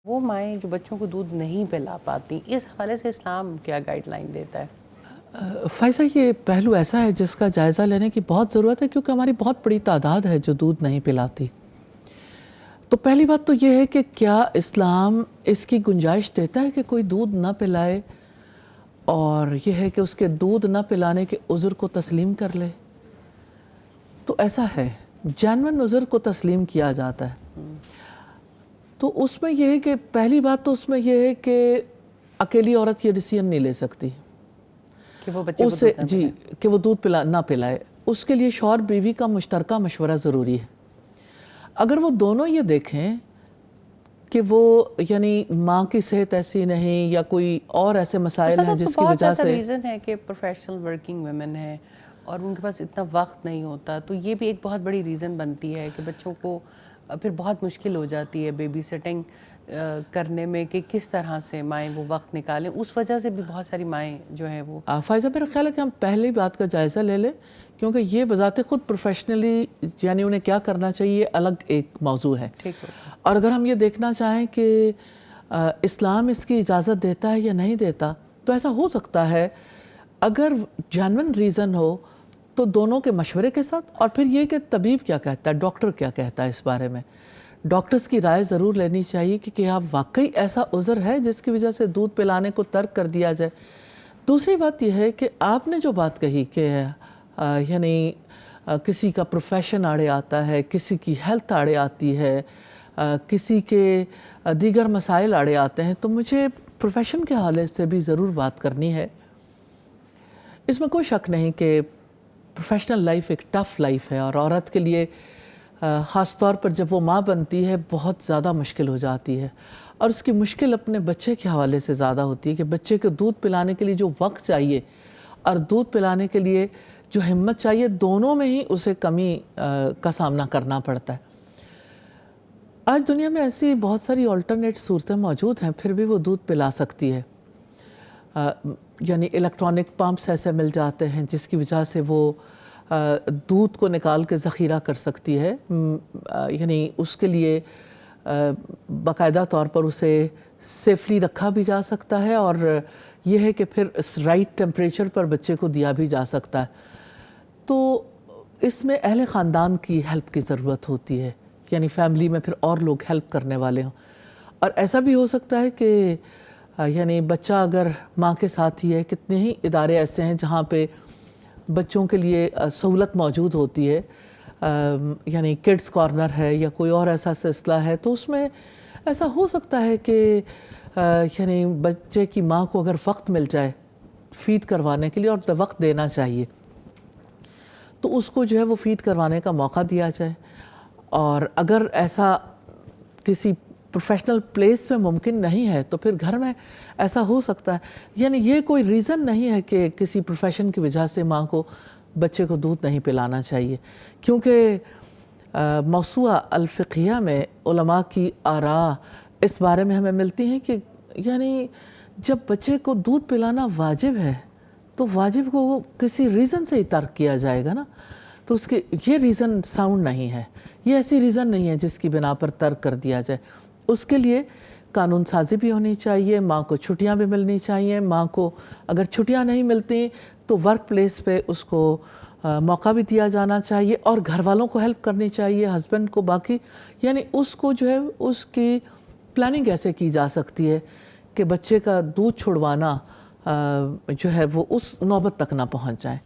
وہ مائیں جو بچوں کو دودھ نہیں پلا پاتی، اس حوالے سے اسلام کیا گائیڈ لائن دیتا ہے؟ فائزہ، یہ پہلو ایسا ہے جس کا جائزہ لینے کی بہت ضرورت ہے، کیونکہ ہماری بہت بڑی تعداد ہے جو دودھ نہیں پلاتی۔ تو پہلی بات تو یہ ہے کہ کیا اسلام اس کی گنجائش دیتا ہے کہ کوئی دودھ نہ پلائے، اور یہ ہے کہ اس کے دودھ نہ پلانے کے عذر کو تسلیم کر لے؟ تو ایسا ہے، جینوئن عذر کو تسلیم کیا جاتا ہے۔ تو اس میں یہ ہے کہ پہلی بات تو اس میں یہ ہے کہ اکیلی عورت یہ ڈیسیژن نہیں لے سکتی کہ وہ بچے کو دودھ نہ پلائے۔ کہ وہ دودھ نہ پلائے۔ اس کے لیے شوہر بیوی کا مشترکہ مشورہ ضروری ہے۔ اگر وہ دونوں یہ دیکھیں کہ وہ یعنی ماں کی صحت ایسی نہیں یا کوئی اور ایسے مسائل ہیں جس کی وجہ سے، بہت ریزن ہے کہ پروفیشنل ورکنگ ویمن ہیں اور ان کے پاس اتنا وقت نہیں ہوتا، تو یہ بھی ایک بہت بڑی ریزن بنتی ہے کہ بچوں کو پھر بہت مشکل ہو جاتی ہے بیبی سیٹنگ کرنے میں کہ کس طرح سے مائیں وہ وقت نکالیں۔ اس وجہ سے بھی بہت ساری مائیں جو ہیں وہ فائزہ، میرا خیال ہے کہ ہم پہلی بات کا جائزہ لے لیں، کیونکہ یہ بذات خود پروفیشنلی یعنی انہیں کیا کرنا چاہیے الگ ایک موضوع ہے۔ اور اگر ہم یہ دیکھنا چاہیں کہ اسلام اس کی اجازت دیتا ہے یا نہیں دیتا، تو ایسا ہو سکتا ہے اگر جینوئن ریزن ہو تو دونوں کے مشورے کے ساتھ، اور پھر یہ کہ طبیب کیا کہتا ہے، ڈاکٹر کیا کہتا ہے اس بارے میں، ڈاکٹرز کی رائے ضرور لینی چاہیے کہ کیا واقعی ایسا عذر ہے جس کی وجہ سے دودھ پلانے کو ترک کر دیا جائے۔ دوسری بات یہ ہے کہ آپ نے جو بات کہی کہ یعنی کسی کا پروفیشن آڑے آتا ہے، کسی کی ہیلتھ آڑے آتی ہے، کسی کے دیگر مسائل آڑے آتے ہیں، تو مجھے پروفیشن کے حوالے سے بھی ضرور بات کرنی ہے۔ اس میں کوئی شک نہیں کہ پروفیشنل لائف ایک ٹف لائف ہے، اور عورت کے لیے خاص طور پر جب وہ ماں بنتی ہے بہت زیادہ مشکل ہو جاتی ہے، اور اس کی مشکل اپنے بچے کے حوالے سے زیادہ ہوتی ہے کہ بچے کو دودھ پلانے کے لیے جو وقت چاہیے اور دودھ پلانے کے لیے جو ہمت چاہیے، دونوں میں ہی اسے کمی کا سامنا کرنا پڑتا ہے۔ آج دنیا میں ایسی بہت ساری آلٹرنیٹ صورتیں موجود ہیں، پھر بھی وہ دودھ پلا سکتی ہے۔ یعنی الیکٹرانک پمپس ایسے مل جاتے ہیں جس کی وجہ سے وہ دودھ کو نکال کے ذخیرہ کر سکتی ہے، یعنی اس کے لیے باقاعدہ طور پر اسے سیفلی رکھا بھی جا سکتا ہے، اور یہ ہے کہ پھر اس رائٹ ٹیمپریچر پر بچے کو دیا بھی جا سکتا ہے۔ تو اس میں اہل خاندان کی ہیلپ کی ضرورت ہوتی ہے، یعنی فیملی میں پھر اور لوگ ہیلپ کرنے والے ہوں۔ اور ایسا بھی ہو سکتا ہے کہ یعنی بچہ اگر ماں کے ساتھ ہی ہے، کتنے ہی ادارے ایسے ہیں جہاں پہ بچوں کے لیے سہولت موجود ہوتی ہے، یعنی کڈز کارنر ہے یا کوئی اور ایسا سلسلہ ہے، تو اس میں ایسا ہو سکتا ہے کہ یعنی بچے کی ماں کو اگر وقت مل جائے فیڈ کروانے کے لیے، اور وقت دینا چاہیے، تو اس کو جو ہے وہ فیڈ کروانے کا موقع دیا جائے۔ اور اگر ایسا کسی پروفیشنل پلیس میں ممکن نہیں ہے تو پھر گھر میں ایسا ہو سکتا ہے۔ یعنی یہ کوئی ریزن نہیں ہے کہ کسی پروفیشن کی وجہ سے ماں کو بچے کو دودھ نہیں پلانا چاہیے، کیونکہ موسوعہ الفقیہ میں علماء کی آراء اس بارے میں ہمیں ملتی ہیں کہ یعنی جب بچے کو دودھ پلانا واجب ہے تو واجب کو کسی ریزن سے ہی ترک کیا جائے گا نا، تو اس کے یہ ریزن ساؤنڈ نہیں ہے، یہ ایسی ریزن نہیں ہے جس کی بنا پر ترک کر دیا جائے۔ اس کے لیے قانون سازی بھی ہونی چاہیے، ماں کو چھٹیاں بھی ملنی چاہیے، ماں کو اگر چھٹیاں نہیں ملتی تو ورک پلیس پہ اس کو موقع بھی دیا جانا چاہیے، اور گھر والوں کو ہیلپ کرنی چاہیے، ہسبینڈ کو، باقی یعنی اس کو جو ہے اس کی پلاننگ ایسے کی جا سکتی ہے کہ بچے کا دودھ چھڑوانا جو ہے وہ اس نوبت تک نہ پہنچ جائے۔